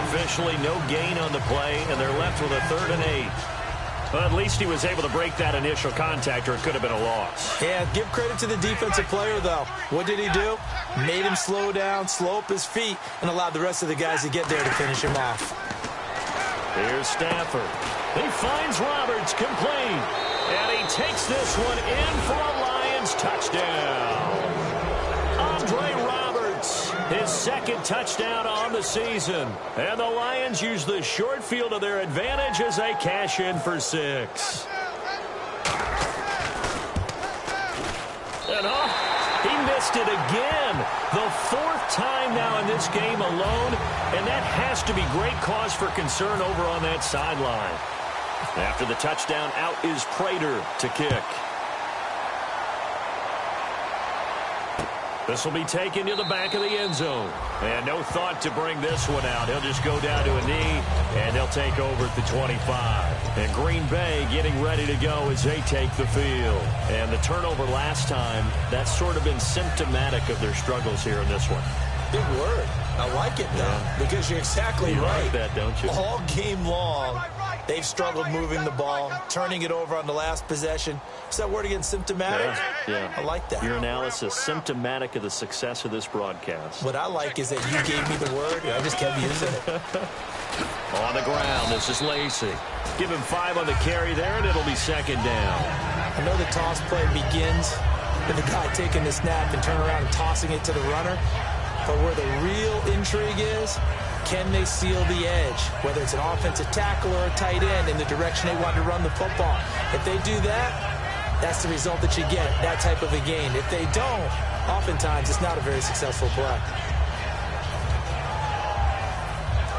Officially no gain on the play, and they're left with a 3rd and 8. Well, at least he was able to break that initial contact, or it could have been a loss. Yeah, give credit to the defensive player, though. What did he do? Made him slow down, slow up his feet, and allowed the rest of the guys to get there to finish him off. Here's Stafford. He finds Roberts complete. And he takes this one in for a Lions touchdown. Andre Roberts, his second touchdown on the season. And the Lions use the short field to their advantage as they cash in for 6. And he missed it again. The 4th time now in this game alone. And that has to be great cause for concern over on that sideline. After the touchdown, out is Prater to kick. This will be taken to the back of the end zone. And no thought to bring this one out. He'll just go down to a knee, and they'll take over at the 25. And Green Bay getting ready to go as they take the field. And the turnover last time, that's sort of been symptomatic of their struggles here in this one. Big word. I like it, though, because you're exactly you right. Like that, don't you? All game long, they've struggled moving the ball, turning it over on the last possession. Is that word again, symptomatic? Yeah. I like that. Your analysis, symptomatic of the success of this broadcast. What I like is that you gave me the word, and I just kept using it. On the ground, this is Lacy. Give him 5 on the carry there, and it'll be 2nd down. I know the toss play begins with the guy taking the snap and turning around and tossing it to the runner. But where the real intrigue is, can they seal the edge, whether it's an offensive tackle or a tight end, in the direction they want to run the football? If they do that, that's the result that you get, that type of a gain. If they don't, oftentimes it's not a very successful play.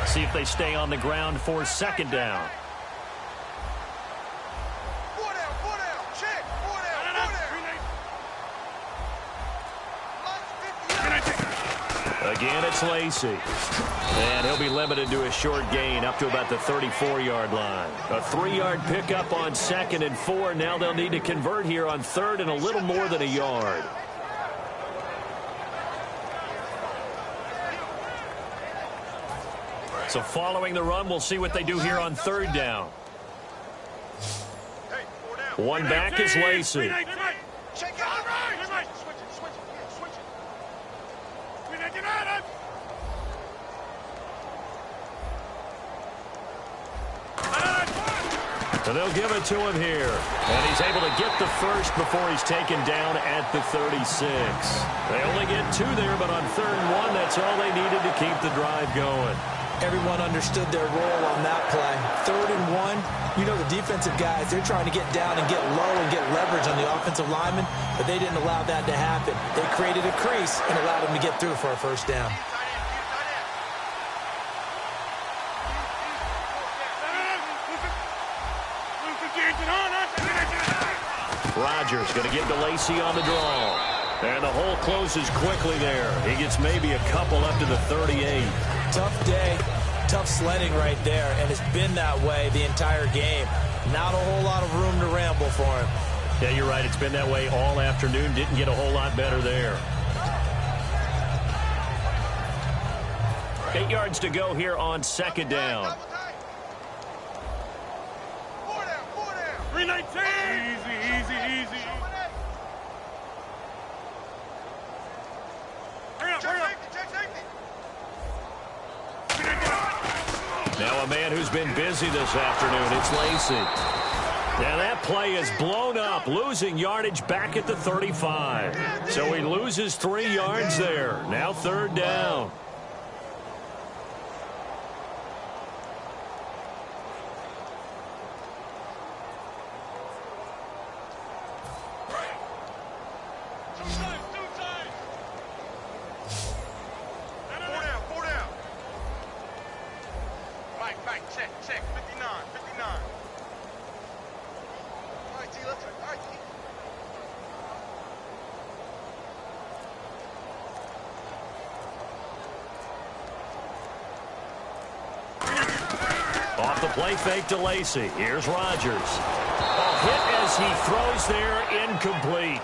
See if they stay on the ground for 2nd down. Again, it's Lacy. And he'll be limited to a short gain up to about the 34-yard line. A 3-yard pickup on 2nd and 4. Now they'll need to convert here on 3rd and a little more than a yard. So following the run, we'll see what they do here on 3rd down. One back is Lacy. So they'll give it to him here. And he's able to get the first before he's taken down at the 36. They only get 2 there, but on 3rd and 1, that's all they needed to keep the drive going. Everyone understood their role on that play. 3rd and 1, you know the defensive guys, they're trying to get down and get low and get leverage on the offensive lineman, but they didn't allow that to happen. They created a crease and allowed him to get through for a 1st down. Rodgers going to get to Lacy on the draw. And the hole closes quickly there. He gets maybe a couple up to the 38. Tough day, tough sledding right there, and it's been that way the entire game. Not a whole lot of room to ramble for him. Yeah, you're right. It's been that way all afternoon. Didn't get a whole lot better there. 8 yards to go here on 2nd down. 319. Easy. Now a man who's been busy this afternoon, it's Lacy. Now that play is blown up, losing yardage back at the 35. So he loses 3 yards there. Now 3rd down. Check. 59. All right, T, let's go. All right, T. Off the play fake to Lacy. Here's Rodgers. A hit as he throws there, incomplete.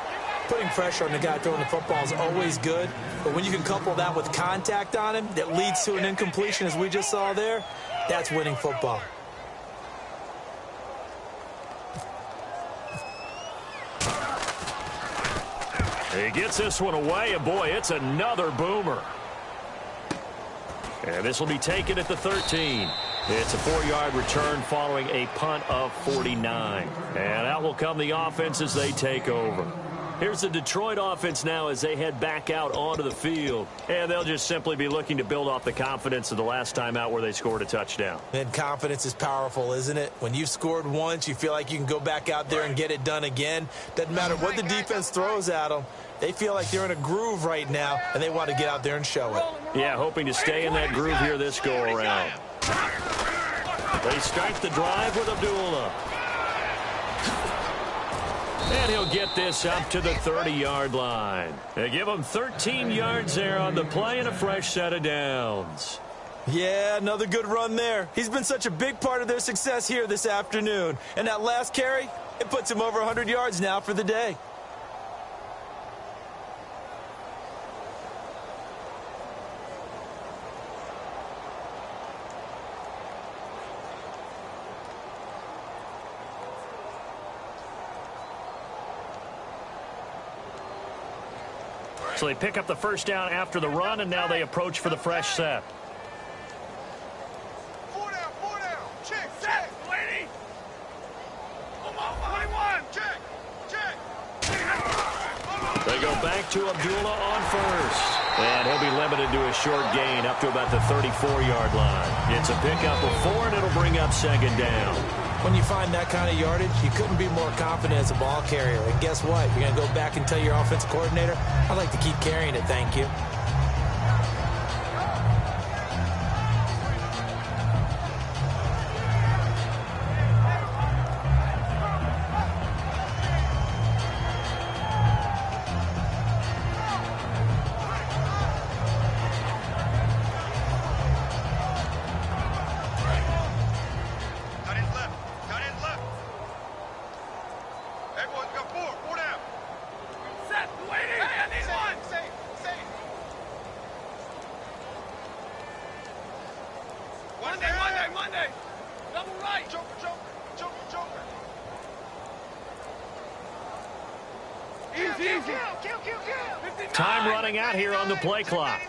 Putting pressure on the guy throwing the football is always good, but when you can couple that with contact on him that leads to an incompletion, as we just saw there, that's winning football. He gets this one away, and boy, it's another boomer. And this will be taken at the 13. It's a 4-yard return following a punt of 49. And out will come the offense as they take over. Here's the Detroit offense now as they head back out onto the field. And they'll just simply be looking to build off the confidence of the last time out where they scored a touchdown. And confidence is powerful, isn't it? When you've scored once, you feel like you can go back out there and get it done again. Doesn't matter what the defense throws at them. They feel like they're in a groove right now, and they want to get out there and show it. Yeah, hoping to stay in that groove here this go-around. They start the drive with Abdullah. And he'll get this up to the 30-yard line. They give him 13 yards there on the play and a fresh set of downs. Yeah, another good run there. He's been such a big part of their success here this afternoon. And that last carry, it puts him over 100 yards now for the day. So they pick up the first down after the run, and now they approach for the fresh set. 4 down, check, lady. Come on, 21, check. They go back to Abdullah on first. And he'll be limited to a short gain up to about the 34-yard line. It's a pickup of 4, and it'll bring up second down. When you find that kind of yardage, you couldn't be more confident as a ball carrier. And guess what? You're going to go back and tell your offensive coordinator, I'd like to keep carrying it, thank you. Monday. Double right. Joker. Easy. Kill. Time running out here on the play clock.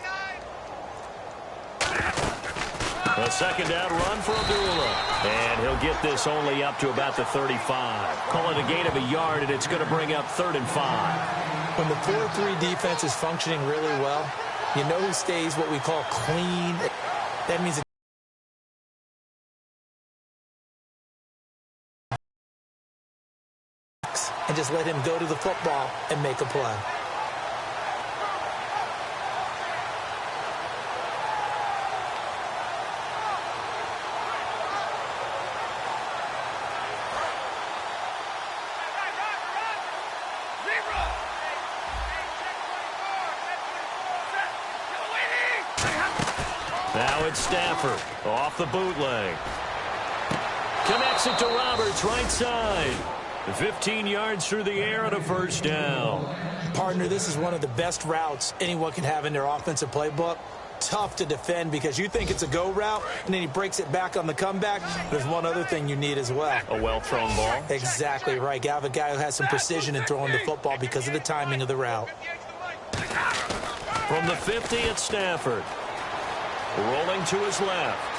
A second down run for Abdullah. And he'll get this only up to about the 35. Call it a gain of a yard, and it's going to bring up 3rd and 5. When the 4-3 defense is functioning really well, you know who stays what we call clean. That means and just let him go to the football and make a play. Now it's Stafford off the bootleg. Connects it to Roberts, right side. 15 yards through the air and a first down. Partner, this is one of the best routes anyone can have in their offensive playbook. Tough to defend because you think it's a go route, and then he breaks it back on the comeback. There's one other thing you need as well. A well-thrown ball. Exactly right. You have a guy who has some precision in throwing the football because of the timing of the route. From the 50, it's Stafford. Rolling to his left.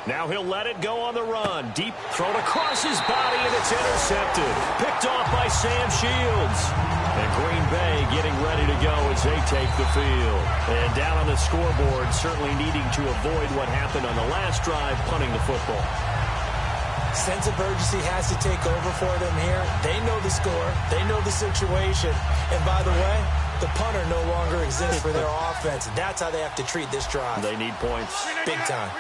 Now he'll let it go on the run. Deep thrown across his body, and it's intercepted. Picked off by Sam Shields. And Green Bay getting ready to go as they take the field. And down on the scoreboard, certainly needing to avoid what happened on the last drive, punting the football. Sense of urgency has to take over for them here. They know the score. They know the situation. And by the way, the punter no longer exists for their offense. That's how they have to treat this drive. They need points. Big time.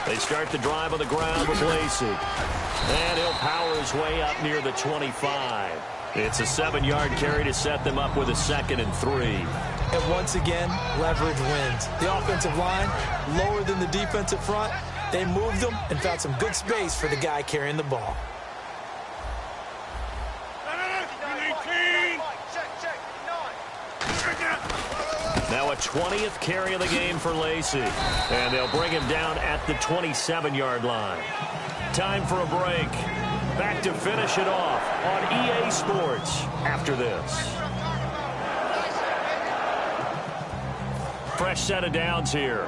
They start the drive on the ground with Lacey. And he'll power his way up near the 25. It's a 7-yard carry to set them up with a 2nd and 3. And once again, leverage wins. The offensive line, lower than the defensive front. They moved them and found some good space for the guy carrying the ball. Now a 20th carry of the game for Lacey. And they'll bring him down at the 27-yard line. Time for a break. back to finish it off on EA Sports after this. Fresh set of downs here.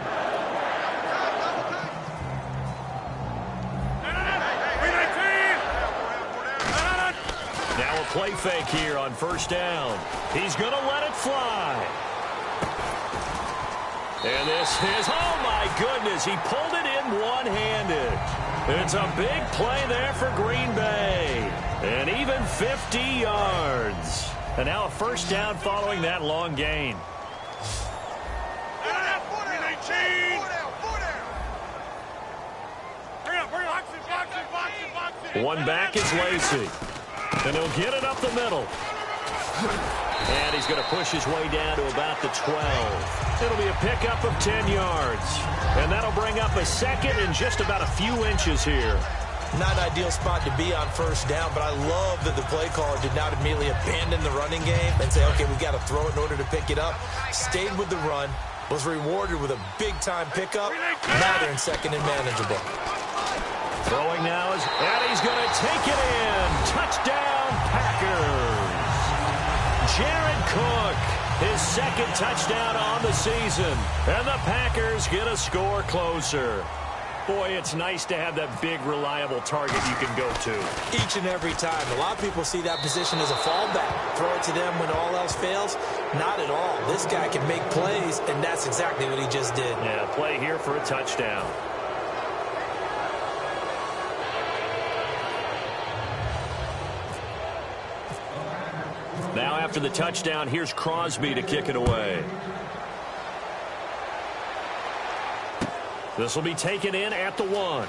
Now a play fake here on first down. He's going to let it fly. And this is, oh my goodness, he pulled it in one-handed. It's a big play there for Green Bay. And even 50 yards. And now a first down following that long gain. One back is Lacy. And he'll get it up the middle. And he's going to push his way down to about the 12. It'll be a pickup of 10 yards. And that'll bring up a second and just about a few inches here. Not an ideal spot to be on first down, but I love that the play caller did not immediately abandon the running game and say, okay, we've got to throw it in order to pick it up. Stayed with the run, was rewarded with a big-time pickup. Now they're in second and manageable. Throwing now is, and he's going to take it in. Touchdown, Packers. Jared Cook, his second touchdown on the season. And the Packers get a score closer. Boy, it's nice to have that big, reliable target you can go to. Each and every time. A lot of people see that position as a fallback. Throw it to them when all else fails. Not at all. This guy can make plays, and that's exactly what he just did. Yeah, play here for a touchdown. Now after the touchdown, here's Crosby to kick it away. This will be taken in at the 1.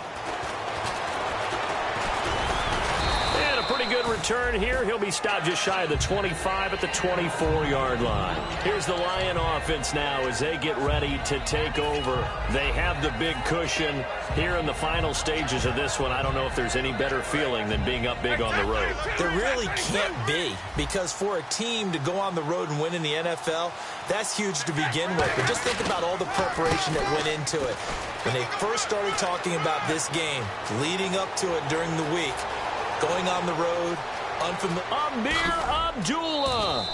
And a pretty good return here. He'll be stopped just shy of the 25 at the 24-yard line. Here's the Lion offense now as they get ready to take over. They have the big cushion here in the final stages of this one. I don't know if there's any better feeling than being up big on the road. There really can't be, because for a team to go on the road and win in the NFL, that's huge to begin with. But just think about all the preparation that went into it. When they first started talking about this game, leading up to it during the week, going on the road, unfamiliar. Amir Abdullah.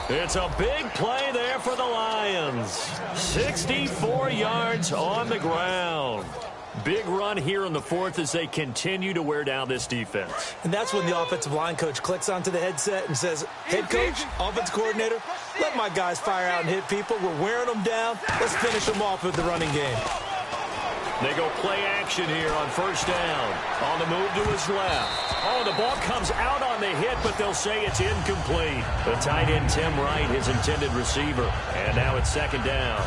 It's a big play there for the Lions. 64 yards on the ground. Big run here in the fourth as they continue to wear down this defense. And that's when the offensive line coach clicks onto the headset and says, head coach, offense coordinator, let my guys fire out and hit people. We're wearing them down. Let's finish them off with the running game. They go play action here on first down. On the move to his left. Oh, the ball comes out on the hit, but they'll say it's incomplete. The tight end, Tim Wright, his intended receiver. And now it's second down.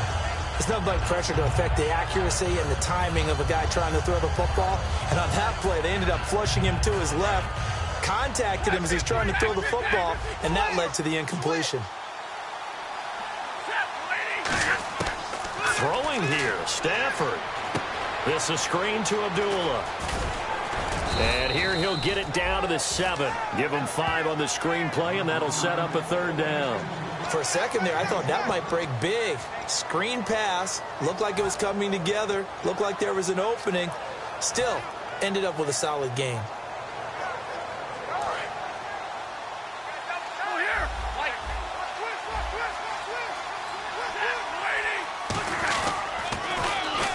It's nothing but pressure to affect the accuracy and the timing of a guy trying to throw the football. And on that play, they ended up flushing him to his left, contacted him as he's trying to throw the football, and that led to the incompletion. Throwing here, Stafford. This is a screen to Abdullah. And here he'll get it down to the 7. Give him 5 on the screen play, and that'll set up a third down. For a second there, I thought that might break big. Screen pass. Looked like it was coming together. Looked like there was an opening. Still, ended up with a solid game.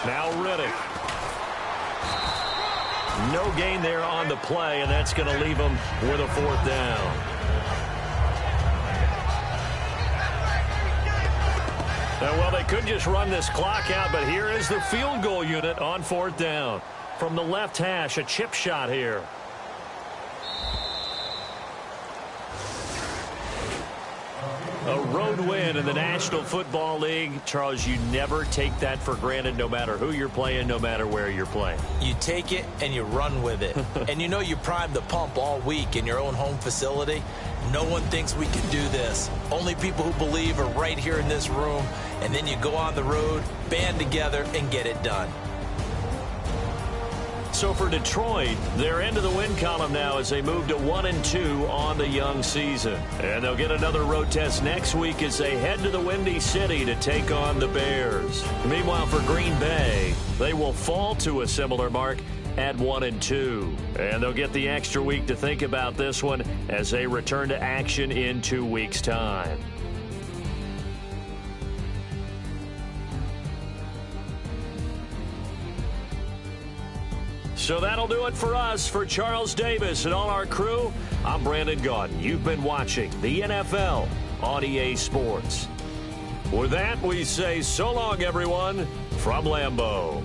Now Riddick. No gain there on the play, and that's going to leave him with a fourth down. Well, they could just run this clock out, but here is the field goal unit on fourth down. From the left hash, a chip shot here. A road win in the National Football League. Charles, you never take that for granted no matter who you're playing, no matter where you're playing. You take it and you run with it. And you know you primed the pump all week in your own home facility. No one thinks we can do this. Only people who believe are right here in this room. And then you go on the road, band together, and get it done. So for Detroit, they're into the win column now as they move to 1-2 on the young season. And they'll get another road test next week as they head to the Windy City to take on the Bears. Meanwhile, for Green Bay, they will fall to a similar mark at 1-2. And they'll get the extra week to think about this one as they return to action in 2 weeks' time. So that'll do it for us. For Charles Davis and all our crew, I'm Brandon Gaudin. You've been watching the NFL on EA Sports. With that, we say so long, everyone, from Lambeau.